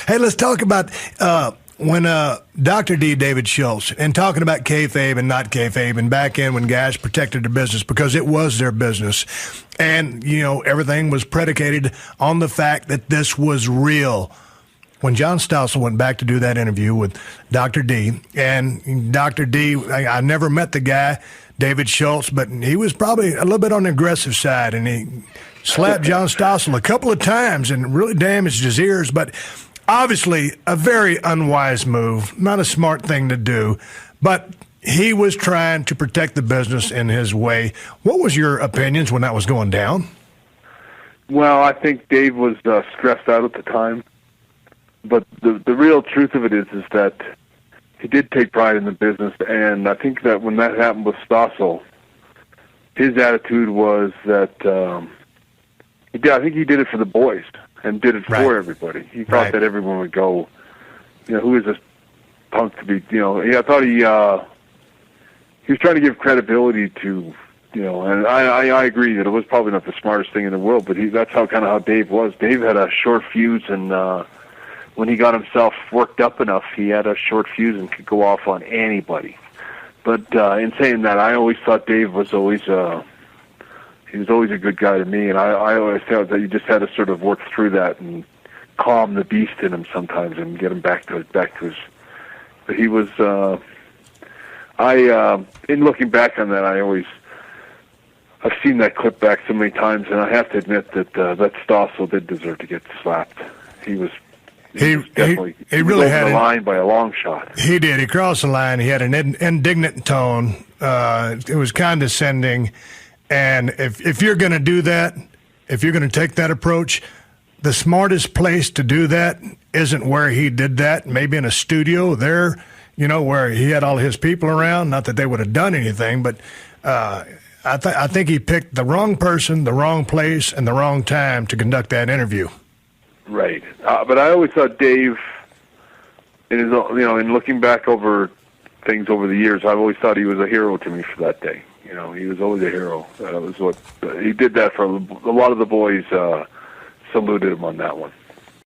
Hey, let's talk about when Dr. D, David Schultz, and talking about kayfabe and not kayfabe, and back in when guys protected their business because it was their business. And, everything was predicated on the fact that this was real. When John Stossel went back to do that interview with Dr. D, and Dr. D, I never met the guy, David Schultz, but he was probably a little bit on the aggressive side, and he slapped John Stossel a couple of times and really damaged his ears, but obviously a very unwise move, not a smart thing to do, but he was trying to protect the business in his way. What was your opinions when that was going down? Well, I think Dave was stressed out at the time, but the real truth of it is that he did take pride in the business, and I think that when that happened with Stossel, his attitude was that I think he did it for the boys and did it for everybody. He thought that everyone would go, who is this punk to be, I thought he was trying to give credibility to, and I agree that it was probably not the smartest thing in the world, but that's how Dave was. Dave had a short fuse, and when he got himself worked up enough, he had a short fuse and could go off on anybody. But in saying that, I always thought Dave was always he was always a good guy to me, and I always felt that you just had to sort of work through that and calm the beast in him sometimes and get him back to his. But he was. In looking back on that, I've seen that clip back so many times, and I have to admit that that Stossel did deserve to get slapped. He was. He really had the line by a long shot. He did. He crossed the line. He had an indignant tone. It was condescending. And if you're going to do that, if you're going to take that approach, the smartest place to do that isn't where he did that. Maybe in a studio there, where he had all his people around. Not that they would have done anything, but I think he picked the wrong person, the wrong place, and the wrong time to conduct that interview. Right. But I always thought Dave, in looking back over things over the years, I've always thought he was a hero to me for that day. He was always a hero. That was what he did that for a lot of the boys. Saluted him on that one.